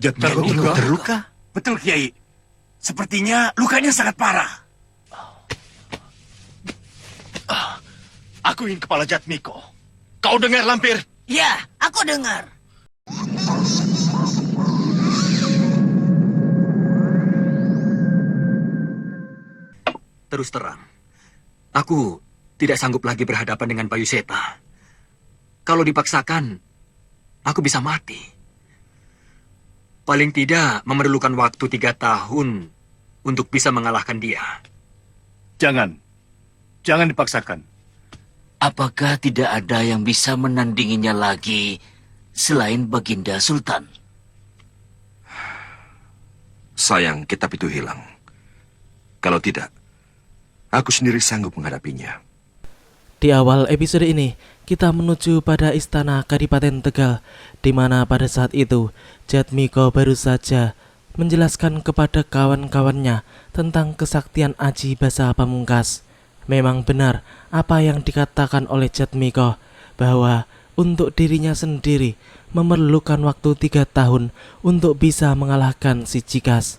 Jatmiko terluka? Betul, Kiai. Sepertinya lukanya sangat parah. Aku ingin kepala Jatmiko. Kau dengar, lampir? Ya, aku dengar. Terus terang, aku tidak sanggup lagi berhadapan dengan Bayu Seta. Kalau dipaksakan, aku bisa mati. Paling tidak memerlukan waktu 3 tahun untuk bisa mengalahkan dia. Jangan dipaksakan. Apakah tidak ada yang bisa menandinginya lagi selain Baginda Sultan? Sayang kitab itu hilang. Kalau tidak, aku sendiri sanggup menghadapinya. Di awal episode ini, kita menuju pada istana Kadipaten Tegal, di mana pada saat itu Jatmiko baru saja menjelaskan kepada kawan-kawannya tentang kesaktian Aji Basa Pamungkas. Memang benar apa yang dikatakan oleh Jatmiko, bahwa untuk dirinya sendiri memerlukan waktu 3 tahun untuk bisa mengalahkan si Cikas.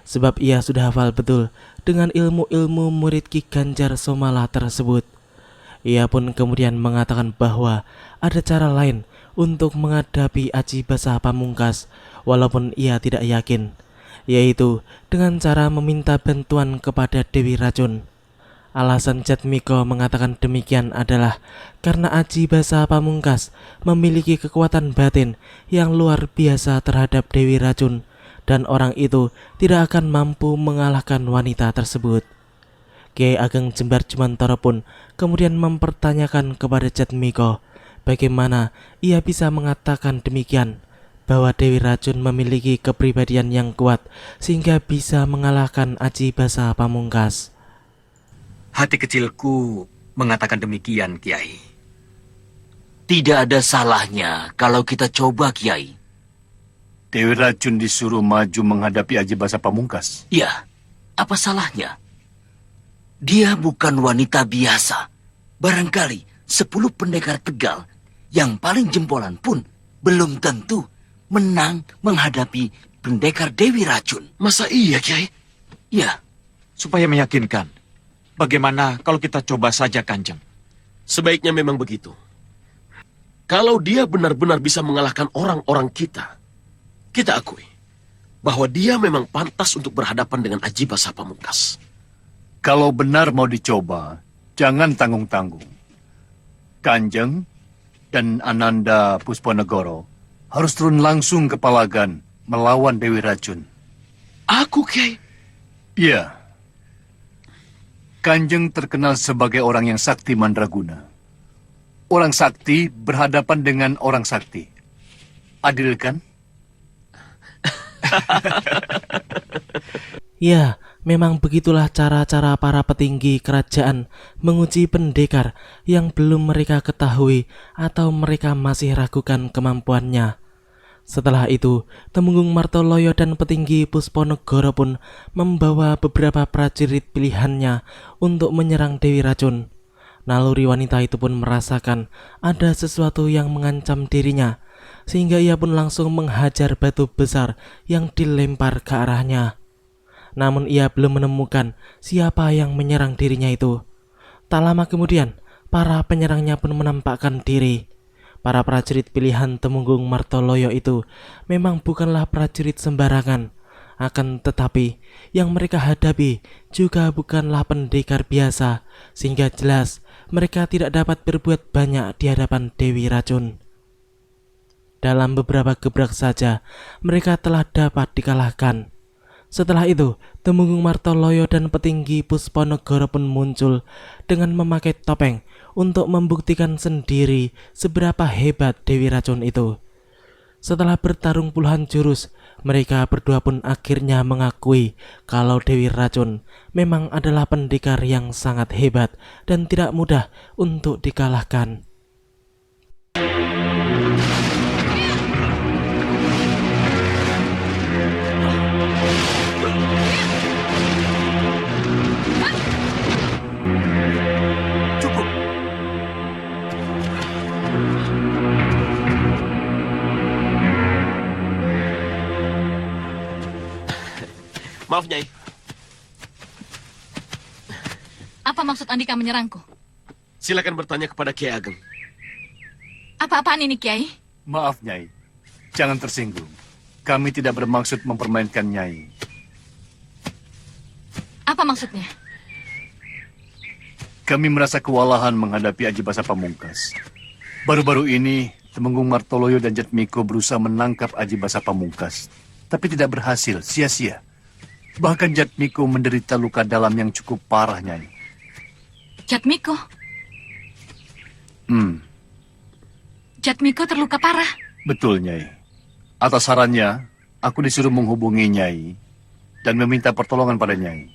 Sebab ia sudah hafal betul dengan ilmu-ilmu murid Ki Ganjar Somala tersebut. Ia pun kemudian mengatakan bahwa ada cara lain untuk menghadapi Aji Basa Pamungkas, walaupun ia tidak yakin, yaitu dengan cara meminta bantuan kepada Dewi Racun. Alasan Jatmiko mengatakan demikian adalah karena Aji Basa Pamungkas memiliki kekuatan batin yang luar biasa terhadap Dewi Racun, dan orang itu tidak akan mampu mengalahkan wanita tersebut. Kiai Ageng Jembar Jumantoro pun kemudian mempertanyakan kepada Jatmiko bagaimana ia bisa mengatakan demikian, bahwa Dewi Racun memiliki kepribadian yang kuat sehingga bisa mengalahkan Aji Basa Pamungkas. Hati kecilku mengatakan demikian, Kiai. Tidak ada salahnya kalau kita coba, Kiai. Dewi Racun disuruh maju menghadapi Aji Basa Pamungkas. Ya, apa salahnya? Dia bukan wanita biasa. Barangkali 10 pendekar Tegal yang paling jempolan pun belum tentu menang menghadapi pendekar Dewi Racun. Masa iya, Kiai? Ya. Supaya meyakinkan, bagaimana kalau kita coba saja, Kanjeng? Sebaiknya memang begitu. Kalau dia benar-benar bisa mengalahkan orang-orang kita akui bahwa dia memang pantas untuk berhadapan dengan Aji Basa Pamungkas. Kalau benar mau dicoba, jangan tanggung-tanggung. Kanjeng dan Ananda Pusponegoro harus turun langsung ke Palagan melawan Dewi Racun. Aku, Kiai? Iya. Kanjeng terkenal sebagai orang yang sakti mandraguna. Orang sakti berhadapan dengan orang sakti. Adil kan? Ya, memang begitulah cara-cara para petinggi kerajaan menguji pendekar yang belum mereka ketahui atau mereka masih ragukan kemampuannya. Setelah itu, Temenggung Martoloyo dan petinggi Pusponegoro pun membawa beberapa prajurit pilihannya untuk menyerang Dewi Racun. Naluri wanita itu pun merasakan ada sesuatu yang mengancam dirinya, sehingga ia pun langsung menghajar batu besar yang dilempar ke arahnya. Namun ia belum menemukan siapa yang menyerang dirinya itu. Tak lama kemudian, para penyerangnya pun menampakkan diri. Para prajurit pilihan Temenggung Martoloyo itu memang bukanlah prajurit sembarangan. Akan tetapi, yang mereka hadapi juga bukanlah pendekar biasa, sehingga jelas mereka tidak dapat berbuat banyak di hadapan Dewi Racun. Dalam beberapa gebrak saja, mereka telah dapat dikalahkan. Setelah itu, Temenggung Martoloyo dan petinggi Pusponegoro pun muncul dengan memakai topeng untuk membuktikan sendiri seberapa hebat Dewi Racun itu. Setelah bertarung puluhan jurus, mereka berdua pun akhirnya mengakui kalau Dewi Racun memang adalah pendekar yang sangat hebat dan tidak mudah untuk dikalahkan. Maaf, Nyai. Apa maksud Andika menyerangku? Silakan bertanya kepada Kiai Ageng. Apa-apaan ini, Kiai? Maaf, Nyai. Jangan tersinggung. Kami tidak bermaksud mempermainkan Nyai. Apa maksudnya? Kami merasa kewalahan menghadapi Aji Basa Pamungkas. Baru-baru ini, Temenggung Martoloyo dan Jatmiko berusaha menangkap Aji Basa Pamungkas. Tapi tidak berhasil, sia-sia. Bahkan Jatmiko menderita luka dalam yang cukup parah, Nyai. Jatmiko? Jatmiko terluka parah. Betul, Nyai. Atas sarannya, aku disuruh menghubungi Nyai dan meminta pertolongan pada Nyai.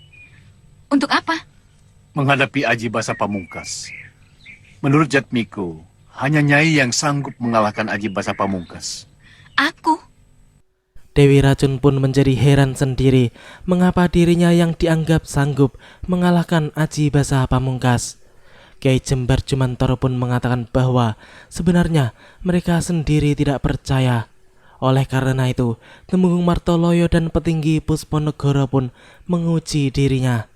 Untuk apa? Menghadapi Aji Basa Pamungkas. Menurut Jatmiko, hanya Nyai yang sanggup mengalahkan Aji Basa Pamungkas. Aku? Dewi Racun pun menjadi heran sendiri mengapa dirinya yang dianggap sanggup mengalahkan Aji Basa Pamungkas. Kiai Jembar Jumantoro pun mengatakan bahwa sebenarnya mereka sendiri tidak percaya. Oleh karena itu, Temenggung Martoloyo dan petinggi Pusponegoro pun menguji dirinya.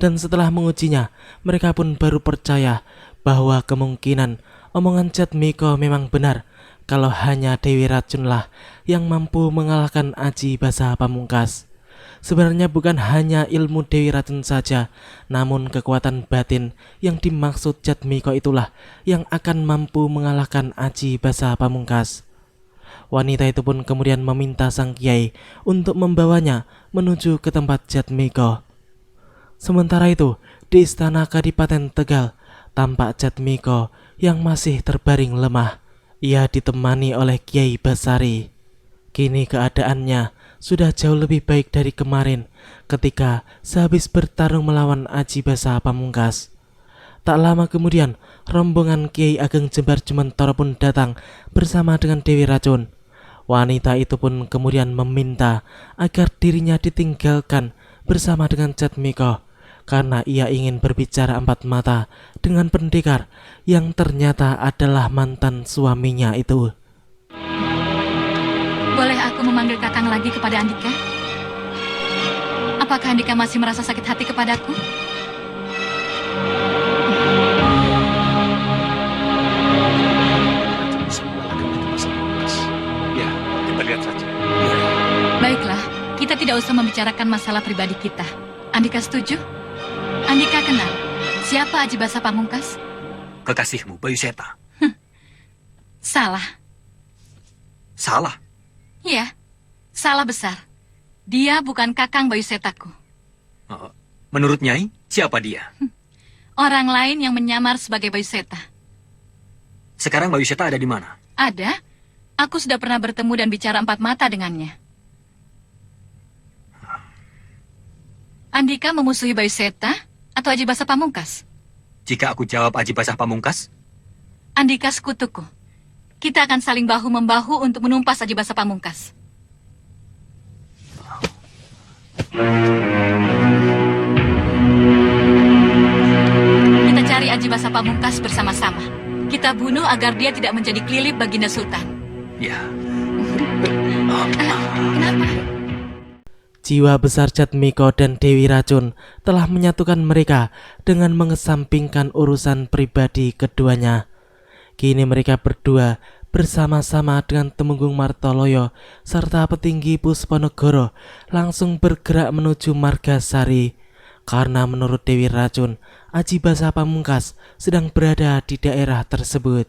Dan setelah mengujinya, mereka pun baru percaya bahwa kemungkinan omongan Jatmiko memang benar kalau hanya Dewi Racunlah yang mampu mengalahkan Aji Basa Pamungkas. Sebenarnya bukan hanya ilmu Dewi Racun saja, namun kekuatan batin yang dimaksud Jatmiko itulah yang akan mampu mengalahkan Aji Basa Pamungkas. Wanita itu pun kemudian meminta sang kiai untuk membawanya menuju ke tempat Jatmiko. Sementara itu, di istana Kadipaten Tegal, tampak Jatmiko yang masih terbaring lemah. Ia ditemani oleh Kiai Basari. Kini keadaannya sudah jauh lebih baik dari kemarin ketika sehabis bertarung melawan Aji Basa Pamungkas. Tak lama kemudian, rombongan Kiai Ageng Jembar Jumantoro pun datang bersama dengan Dewi Racun. Wanita itu pun kemudian meminta agar dirinya ditinggalkan bersama dengan Jatmiko karena ia ingin berbicara empat mata dengan pendekar yang ternyata adalah mantan suaminya itu. Boleh aku memanggil Kakang lagi kepada Andika? Apakah Andika masih merasa sakit hati kepadaku? Ya, kita lihat saja. Baiklah, kita tidak usah membicarakan masalah pribadi kita. Andika setuju? Andika kenal siapa Aji Basa Pamungkas? Kekasihmu, Bayu Seta. Salah. Salah. Iya, salah besar. Dia bukan Kakang Bayu Setaku. Menurut Nyai, siapa dia? Orang lain yang menyamar sebagai Bayu Seta. Sekarang Bayu Seta ada di mana? Ada. Aku sudah pernah bertemu dan bicara empat mata dengannya. Andika memusuhi Bayu Seta atau Aji Basa Pamungkas? Jika aku jawab Aji Basa Pamungkas, Andika sekutuku. Kita akan saling bahu-membahu untuk menumpas Aji Basa Pamungkas. Kita cari Aji Basa Pamungkas bersama-sama. Kita bunuh agar dia tidak menjadi kelilip baginda Sultan. ya. Kenapa? Jiwa besar Jatmiko dan Dewi Racun telah menyatukan mereka dengan mengesampingkan urusan pribadi keduanya. Kini mereka berdua bersama-sama dengan Temenggung Martoloyo serta petinggi Pusponegoro langsung bergerak menuju Margasari. Karena menurut Dewi Racun, Aji Basa Pamungkas sedang berada di daerah tersebut.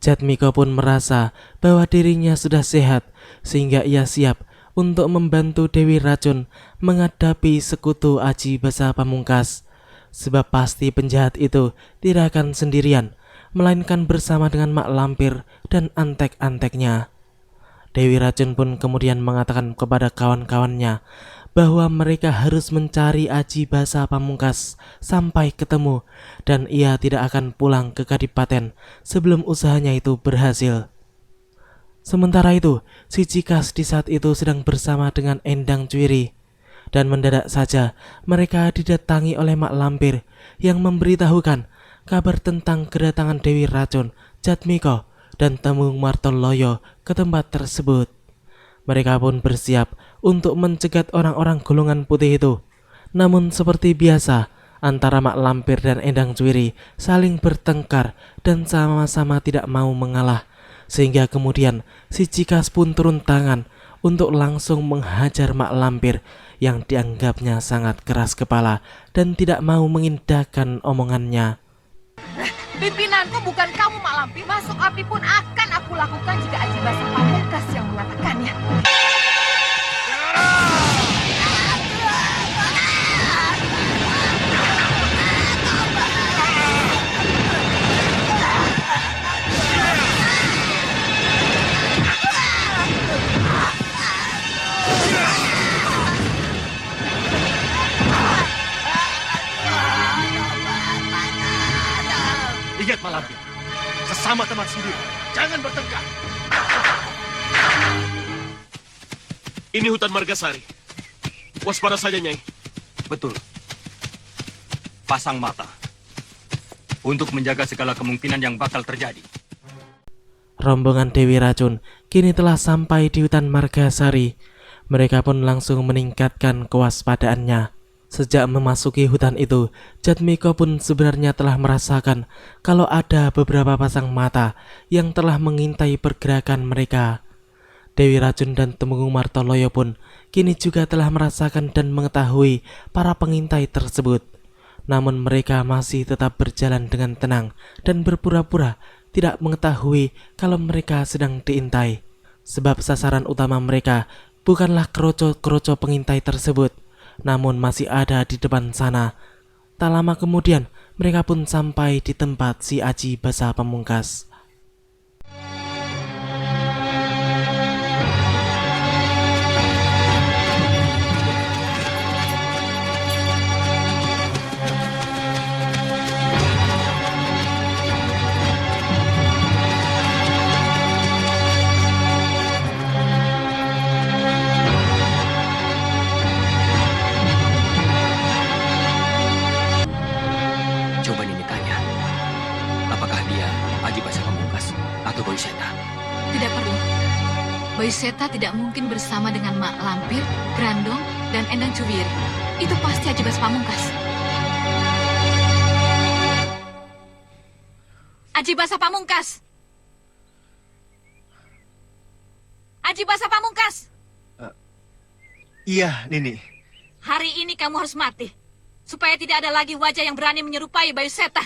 Jatmiko pun merasa bahwa dirinya sudah sehat sehingga ia siap untuk membantu Dewi Racun menghadapi sekutu Aji Basa Pamungkas. Sebab pasti penjahat itu tidak akan sendirian, melainkan bersama dengan Mak Lampir dan antek-anteknya. Dewi Racun pun kemudian mengatakan kepada kawan-kawannya bahwa mereka harus mencari Aji Basa Pamungkas sampai ketemu dan ia tidak akan pulang ke Kadipaten sebelum usahanya itu berhasil. Sementara itu, si Cikas di saat itu sedang bersama dengan Endang Cuiri. Dan mendadak saja mereka didatangi oleh Mak Lampir yang memberitahukan kabar tentang kedatangan Dewi Racun, Jatmiko, dan Temenggung Martoloyo ke tempat tersebut. Mereka pun bersiap untuk mencegat orang-orang golongan putih itu. Namun seperti biasa, antara Mak Lampir dan Endang Juwiri saling bertengkar dan sama-sama tidak mau mengalah. Sehingga kemudian si Cikas pun turun tangan untuk langsung menghajar Mak Lampir yang dianggapnya sangat keras kepala dan tidak mau mengindahkan omongannya. Pimpinanku bukan kamu, Mak Lampir. Masuk api pun akan aku lakukan jika Aji Basa Pamungkas yang mengatakannya. Ingat Mak Lampir, sesama teman sendiri, jangan bertengkar. Ini hutan Margasari. Waspada saja, Nyai. Betul. Pasang mata untuk menjaga segala kemungkinan yang bakal terjadi. Rombongan Dewi Racun kini telah sampai di hutan Margasari. Mereka pun langsung meningkatkan kewaspadaannya. Sejak memasuki hutan itu, Jatmiko pun sebenarnya telah merasakan kalau ada beberapa pasang mata yang telah mengintai pergerakan mereka. Dewi Racun dan Temenggung Martoloyo pun kini juga telah merasakan dan mengetahui para pengintai tersebut. Namun mereka masih tetap berjalan dengan tenang dan berpura-pura tidak mengetahui kalau mereka sedang diintai. Sebab sasaran utama mereka bukanlah keroco-keroco pengintai tersebut, namun masih ada di depan sana. Tak lama kemudian mereka pun sampai di tempat si Aji Basa Pamungkas. Coba Nini tanya, apakah dia Aji Basa Pamungkas atau Boy Seta? Tidak perlu. Boy Seta tidak mungkin bersama dengan Mak Lampir, Grandong, dan Endang Juwiri. Itu pasti Aji Basa Pamungkas. Aji Basa Pamungkas! Aji Basa Pamungkas! Iya, Nini. Hari ini kamu harus mati, supaya tidak ada lagi wajah yang berani menyerupai Bayu Seta.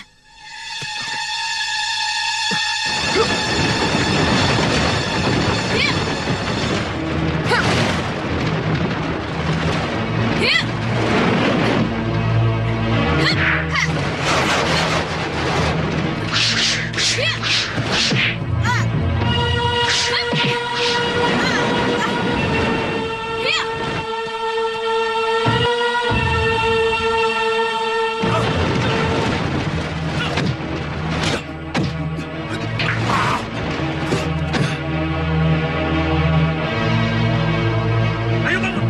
Ayo bangun!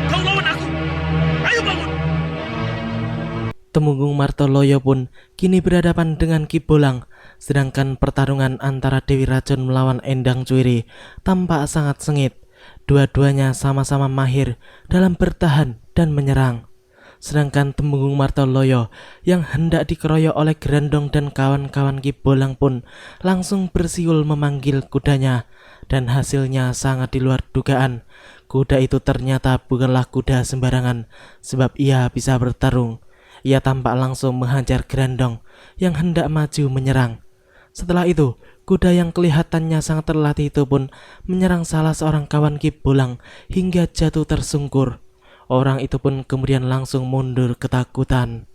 Kau lawan aku! Ayo bangun! Temenggung Martoloyo pun kini berhadapan dengan Ki Bolang, sedangkan pertarungan antara Dewi Racun melawan Endang Juwiri tampak sangat sengit. Dua-duanya sama-sama mahir dalam bertahan dan menyerang. Sedangkan Temenggung Martoloyo yang hendak dikeroyok oleh Grandong dan kawan-kawan Ki Bolang pun langsung bersiul memanggil kudanya, dan hasilnya sangat di luar dugaan. Kuda itu ternyata bukanlah kuda sembarangan, sebab ia bisa bertarung. Ia tampak langsung menghajar Grandong yang hendak maju menyerang. Setelah itu, kuda yang kelihatannya sangat terlatih itu pun menyerang salah seorang kawan Ki Bolang hingga jatuh tersungkur. Orang itu pun kemudian langsung mundur ketakutan.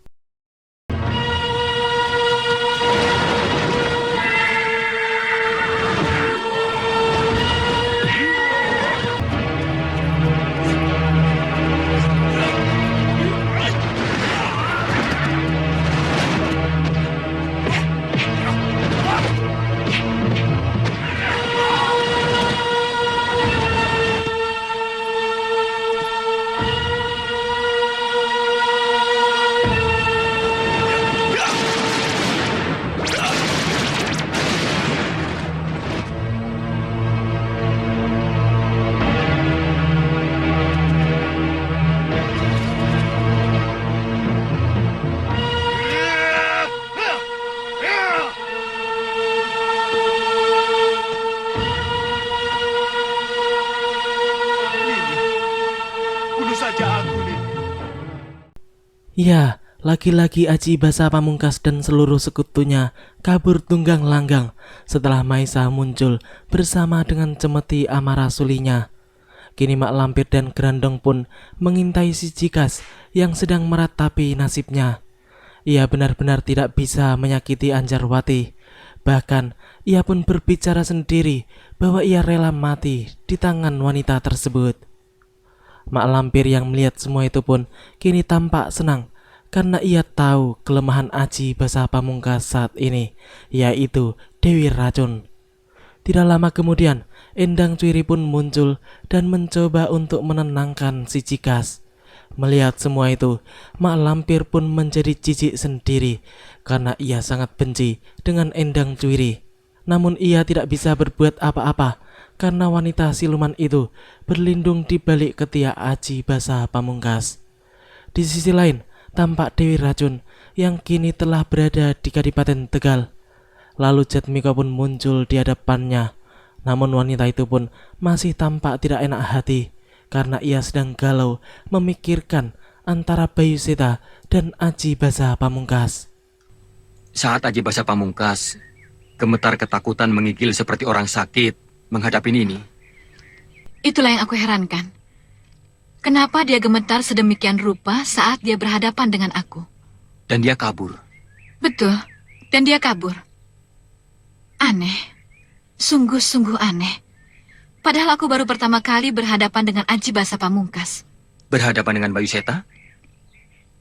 Ya, lagi-lagi Aji Basa Pamungkas dan seluruh sekutunya kabur tunggang langgang setelah Maisa muncul bersama dengan cemeti Amarasulinya. Kini Mak Lampir dan Grandong pun mengintai si Cikas yang sedang meratapi nasibnya. Ia benar-benar tidak bisa menyakiti Anjarwati. Bahkan ia pun berbicara sendiri bahwa ia rela mati di tangan wanita tersebut. Mak Lampir yang melihat semua itu pun kini tampak senang karena ia tahu kelemahan Aji Basa Pamungkas saat ini, yaitu Dewi Racun. Tidak lama kemudian, Endang Cwiri pun muncul dan mencoba untuk menenangkan si Cikas. Melihat semua itu, Mak Lampir pun menjadi jijik sendiri karena ia sangat benci dengan Endang Cwiri. Namun ia tidak bisa berbuat apa-apa karena wanita siluman itu berlindung di balik ketiak Aji Basa Pamungkas. Di sisi lain, tampak Dewi Racun yang kini telah berada di Kadipaten Tegal. Lalu Jatmiko pun muncul di hadapannya. Namun wanita itu pun masih tampak tidak enak hati karena ia sedang galau memikirkan antara Bayu Seta dan Aji Basa Pamungkas. Saat Aji Basa Pamungkas gemetar ketakutan menggigil seperti orang sakit menghadapi Nini. Itulah yang aku herankan. Kenapa dia gemetar sedemikian rupa saat dia berhadapan dengan aku? Dan dia kabur. Betul, dan dia kabur. Aneh, sungguh-sungguh aneh. Padahal aku baru pertama kali berhadapan dengan Aji Basa Pamungkas. Berhadapan dengan Bayu Seta?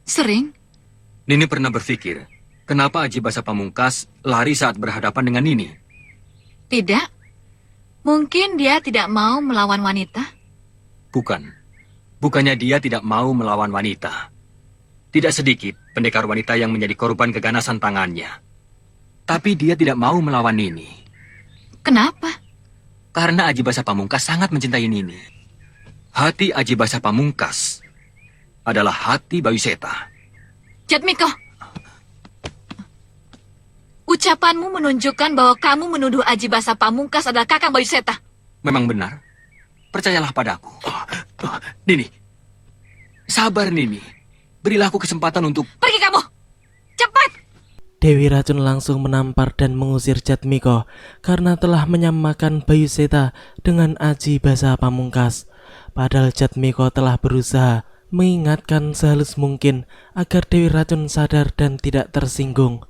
Sering. Nini pernah berpikir, kenapa Aji Basa Pamungkas lari saat berhadapan dengan Nini? Tidak. Mungkin dia tidak mau melawan wanita. Bukannya dia tidak mau melawan wanita. Tidak sedikit pendekar wanita yang menjadi korban keganasan tangannya. Tapi dia tidak mau melawan Nini. Kenapa? Karena Aji Basa Pamungkas sangat mencintai Nini. Hati Aji Basa Pamungkas adalah hati Bayu Seta. Jatmiko, ucapanmu menunjukkan bahwa kamu menuduh Aji Basa Pamungkas adalah kakang Bayu Seta. Memang benar. Percayalah padaku. Nini, sabar Nini. Berilah aku kesempatan untuk... Pergi kamu! Cepat! Dewi Racun langsung menampar dan mengusir Jatmiko karena telah menyamakan Bayu Seta dengan Aji Basa Pamungkas. Padahal Jatmiko telah berusaha mengingatkan sehalus mungkin agar Dewi Racun sadar dan tidak tersinggung.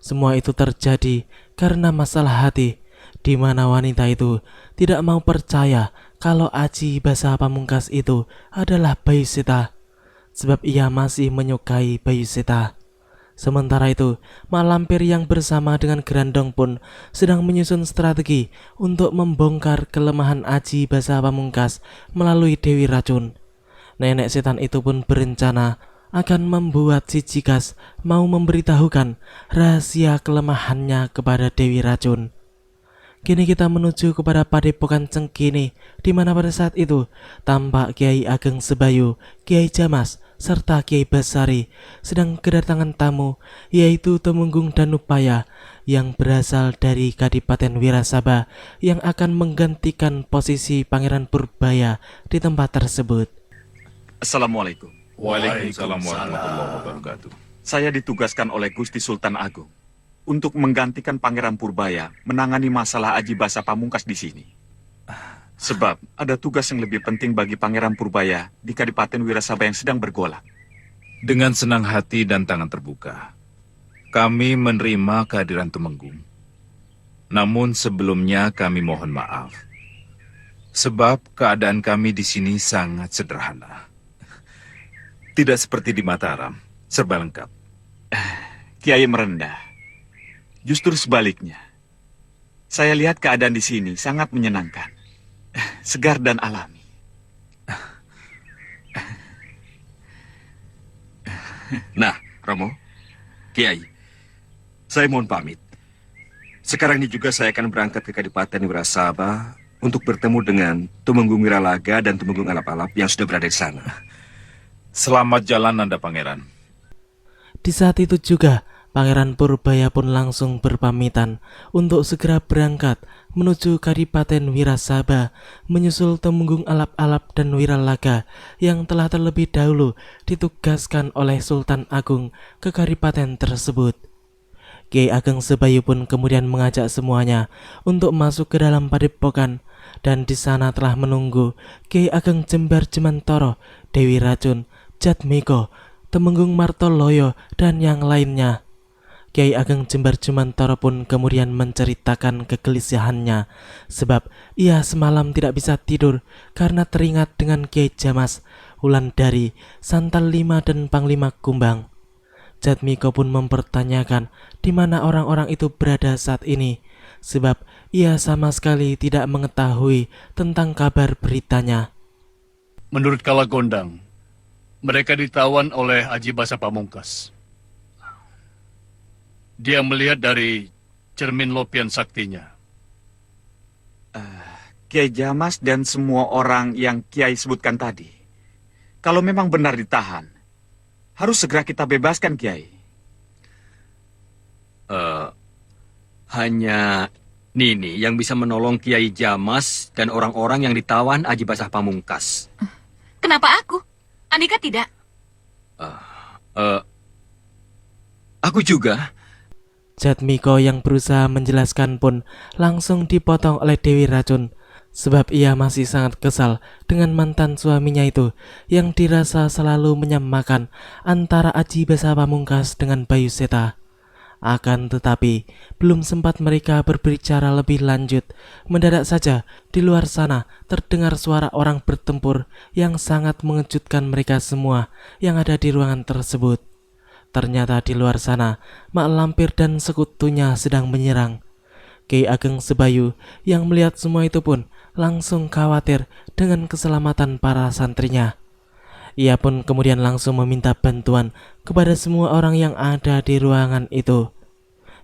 Semua itu terjadi karena masalah hati, di mana wanita itu tidak mau percaya kalau Aji Basa Pamungkas itu adalah Bayu Seta, sebab ia masih menyukai Bayu Seta. Sementara itu, Mak Lampir yang bersama dengan Grandong pun sedang menyusun strategi untuk membongkar kelemahan Aji Basa Pamungkas melalui Dewi Racun. Nenek setan itu pun berencana akan membuat si Cikas mau memberitahukan rahasia kelemahannya kepada Dewi Racun. Kini kita menuju kepada Padepokan Cengkini, di mana pada saat itu tampak Kiai Ageng Sebayu, Kiai Jamas, serta Kiai Basari sedang kedatangan tamu, yaitu Temunggung Danupaya yang berasal dari Kadipaten Wirasaba yang akan menggantikan posisi Pangeran Purbaya di tempat tersebut. Assalamualaikum. Waalaikumsalam warahmatullahi wabarakatuh. Saya ditugaskan oleh Gusti Sultan Agung untuk menggantikan Pangeran Purbaya menangani masalah Aji Basa Pamungkas di sini. Sebab ada tugas yang lebih penting bagi Pangeran Purbaya di Kadipaten Wirasaba yang sedang bergolak. Dengan senang hati dan tangan terbuka, kami menerima kehadiran Temenggung. Namun sebelumnya kami mohon maaf, sebab keadaan kami di sini sangat sederhana. Tidak seperti di Mataram, serba lengkap. Kiai merendah. Justru sebaliknya. Saya lihat keadaan di sini sangat menyenangkan. Segar dan alami. Nah, Romo, Kiai, saya mohon pamit. Sekarang ini juga saya akan berangkat ke Kadipaten Wirasaba untuk bertemu dengan Tumenggung Wiralaga dan Tumenggung Alap-Alap yang sudah berada di sana. Selamat jalan Anda, Pangeran. Di saat itu juga, Pangeran Purbaya pun langsung berpamitan untuk segera berangkat menuju Kadipaten Wirasaba, menyusul Temenggung Alap-Alap dan Wiralaga yang telah terlebih dahulu ditugaskan oleh Sultan Agung ke Kadipaten tersebut. Kiai Ageng Sebayu pun kemudian mengajak semuanya untuk masuk ke dalam padepokan, dan di sana telah menunggu Kiai Ageng Jembar Jemantoro, Dewi Racun, Jatmiko, Temenggung Martoloyo, dan yang lainnya. Kiai Ageng Jembar Jemantoro pun kemudian menceritakan kegelisahannya sebab ia semalam tidak bisa tidur karena teringat dengan Kiai Jamas, Wulandari, Santal Lima, dan Panglima Kumbang. Jatmiko pun mempertanyakan di mana orang-orang itu berada saat ini sebab ia sama sekali tidak mengetahui tentang kabar beritanya. Menurut Kalagondang, mereka ditawan oleh Aji Basa Pamungkas. Dia melihat dari cermin lopian saktinya. Kiai Jamas dan semua orang yang Kiai sebutkan tadi, kalau memang benar ditahan, harus segera kita bebaskan, Kiai. Hanya Nini yang bisa menolong Kiai Jamas dan orang-orang yang ditawan Aji Basah Pamungkas. Kenapa aku? Andika tidak. Aku juga. Jatmiko yang berusaha menjelaskan pun langsung dipotong oleh Dewi Racun sebab ia masih sangat kesal dengan mantan suaminya itu yang dirasa selalu menyamakan antara Aji Basa Pamungkas dengan Bayu Seta. Akan tetapi belum sempat mereka berbicara lebih lanjut, mendadak saja di luar sana terdengar suara orang bertempur yang sangat mengejutkan mereka semua yang ada di ruangan tersebut. Ternyata di luar sana, Mak Lampir dan sekutunya sedang menyerang. Kiai Ageng Sebayu yang melihat semua itu pun langsung khawatir dengan keselamatan para santrinya. Ia pun kemudian langsung meminta bantuan kepada semua orang yang ada di ruangan itu.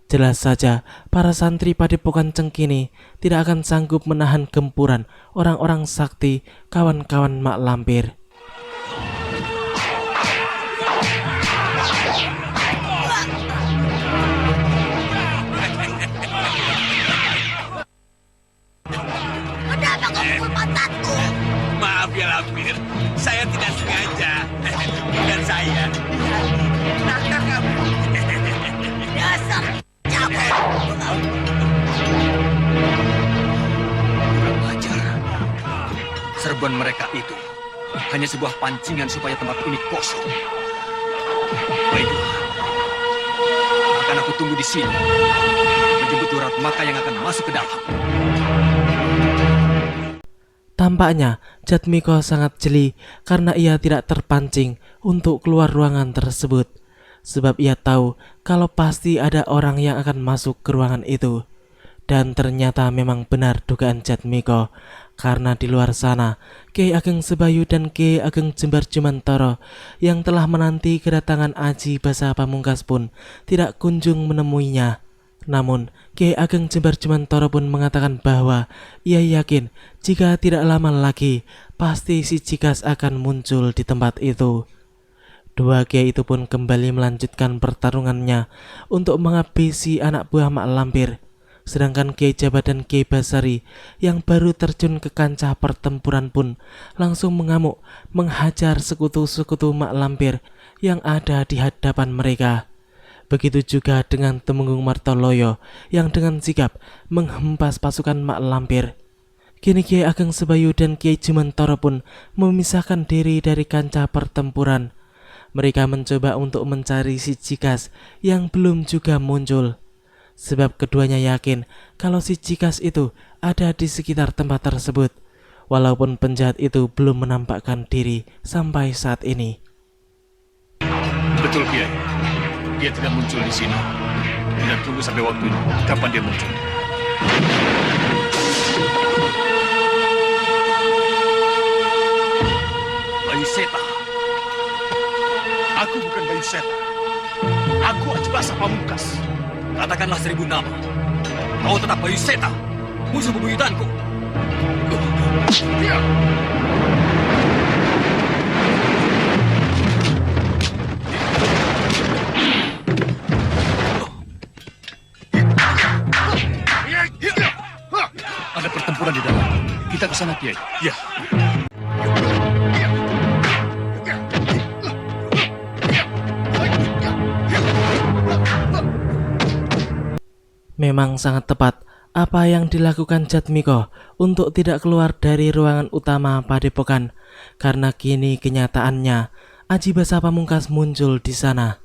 Jelas saja, para santri Padepokan Cengkini tidak akan sanggup menahan gempuran orang-orang sakti kawan-kawan Mak Lampir. Maaf ya Lampir, saya tidak sengaja. Bukan saya. Nakal kamu. Dasar cabut. Kurang ajar. Serbuan mereka itu hanya sebuah pancingan supaya tempat ini kosong. Baiklah, akan aku tunggu di sini menjemput Durat Maka yang akan masuk ke dalam. Tampaknya Jatmiko sangat jeli karena ia tidak terpancing untuk keluar ruangan tersebut sebab ia tahu kalau pasti ada orang yang akan masuk ke ruangan itu. Dan ternyata memang benar dugaan Jatmiko karena di luar sana Kiai Ageng Sebayu dan Kiai Ageng Jembar Jemantoro yang telah menanti kedatangan Aji Basa Pamungkas pun tidak kunjung menemuinya. Namun, Kiai Ageng Jembar Jemantoro pun mengatakan bahwa ia yakin jika tidak lama lagi pasti si Cikas akan muncul di tempat itu. Dua kiai itu pun kembali melanjutkan pertarungannya untuk menghabisi anak buah Mak Lampir. Sedangkan Kiai Jabat dan Kiai Basari yang baru terjun ke kancah pertempuran pun langsung mengamuk menghajar sekutu-sekutu Mak Lampir yang ada di hadapan mereka. Begitu juga dengan Temenggung Martoloyo yang dengan sigap menghempas pasukan Mak Lampir. Kini Kiai Ageng Sebayu dan Kiai Jemantoro pun memisahkan diri dari kancah pertempuran. Mereka mencoba untuk mencari si Cikas yang belum juga muncul. Sebab keduanya yakin kalau si Cikas itu ada di sekitar tempat tersebut. Walaupun penjahat itu belum menampakkan diri sampai saat ini. Betul, Kiai. Dia tidak muncul di sini. Kita tunggu sampai waktunya. Kapan dia muncul? Bayu Seta. Aku bukan Bayu Seta. Aku Aji Basa Pamungkas. Katakanlah 1000 nama. Kau tetap Bayu Seta, musuh bebuyutanku. kita ke sana, Kiai. Ya. Memang sangat tepat apa yang dilakukan Jatmiko untuk tidak keluar dari ruangan utama padepokan, karena kini kenyataannya Aji Basa Pamungkas muncul di sana.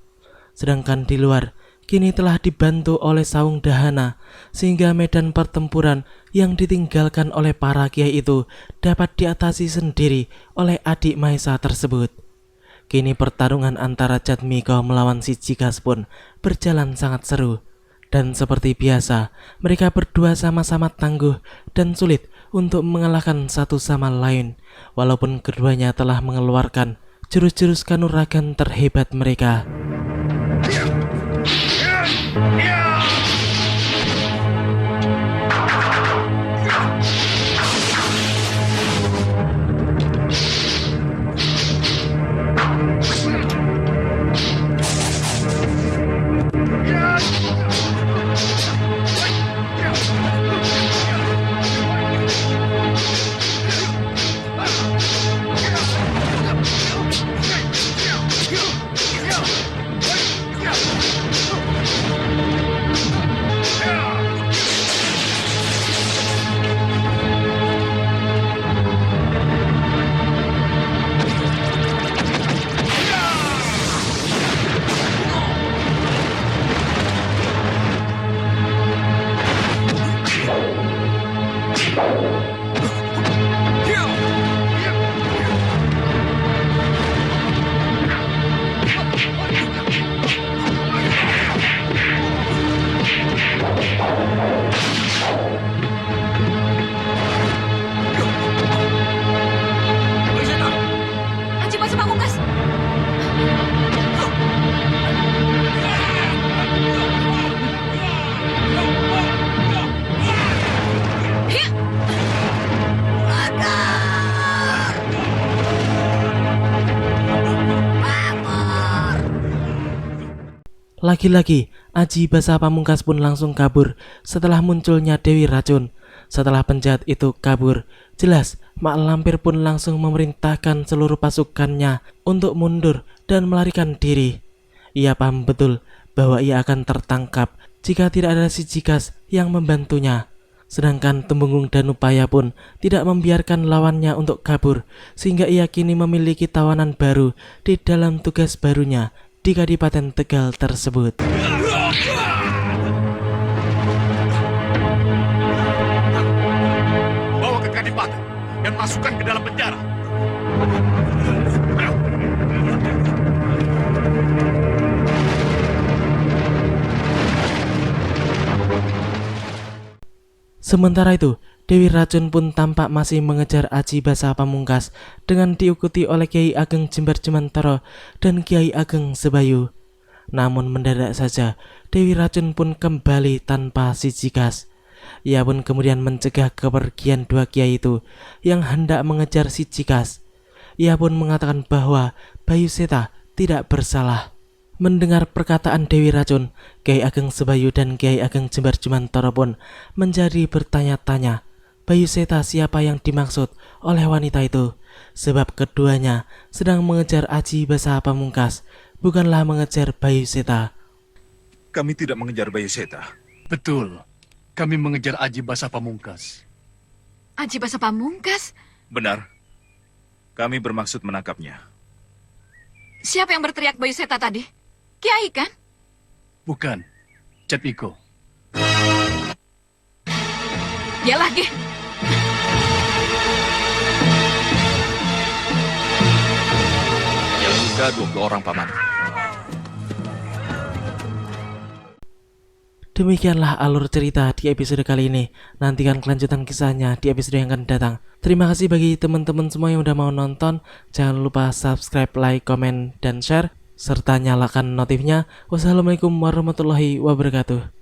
Sedangkan di luar kini telah dibantu oleh Saung Dahana, sehingga medan pertempuran yang ditinggalkan oleh para kiai itu dapat diatasi sendiri oleh adik Maesa tersebut. Kini pertarungan antara Jatmiko melawan si Jigas pun berjalan sangat seru. Dan seperti biasa, mereka berdua sama-sama tangguh dan sulit untuk mengalahkan satu sama lain, walaupun keduanya telah mengeluarkan jurus-jurus kanuragan terhebat mereka. Aji Basa Pamungkas. Lagi-lagi Aji Basa Pamungkas pun langsung kabur setelah munculnya Dewi Racun. Setelah penjahat itu kabur, jelas Mak Lampir pun langsung memerintahkan seluruh pasukannya untuk mundur dan melarikan diri. Ia paham betul bahwa ia akan tertangkap jika tidak ada si Jigas yang membantunya. Sedangkan Tumenggung Danupaya pun tidak membiarkan lawannya untuk kabur, sehingga ia kini memiliki tawanan baru di dalam tugas barunya di Kadipaten Tegal tersebut. Bawa ke Kadipaten dan masukkan ke dalam penjara. Sementara itu, Dewi Racun pun tampak masih mengejar Aji Basa Pamungkas dengan diikuti oleh Kiai Ageng Jembar Jemantara dan Kiai Ageng Sebayu. Namun mendadak saja, Dewi Racun pun kembali tanpa si Jigas. Ia pun kemudian mencegah kepergian dua kiai itu yang hendak mengejar si Jigas. Ia pun mengatakan bahwa Bayu Seta tidak bersalah. Mendengar perkataan Dewi Racun, Kiai Ageng Sebayu dan Kiai Ageng Jembar Jemantara pun menjadi bertanya-tanya, Bayu Seta siapa yang dimaksud oleh wanita itu? Sebab keduanya sedang mengejar Aji Basa Pamungkas, bukanlah mengejar Bayu Seta. Kami tidak mengejar Bayu Seta. Betul, kami mengejar Aji Basa Pamungkas. Aji Basa Pamungkas? Benar. Kami bermaksud menangkapnya. Siapa yang berteriak Bayu Seta tadi? Kiai kan? Bukan, Jatmiko. Dia lagi. Yang luka 20 orang, Paman. Demikianlah alur cerita di episode kali ini. Nantikan kelanjutan kisahnya di episode yang akan datang. Terima kasih bagi teman-teman semua yang udah mau nonton. Jangan lupa subscribe, like, komen, dan share, serta nyalakan notifnya. Wassalamualaikum warahmatullahi wabarakatuh.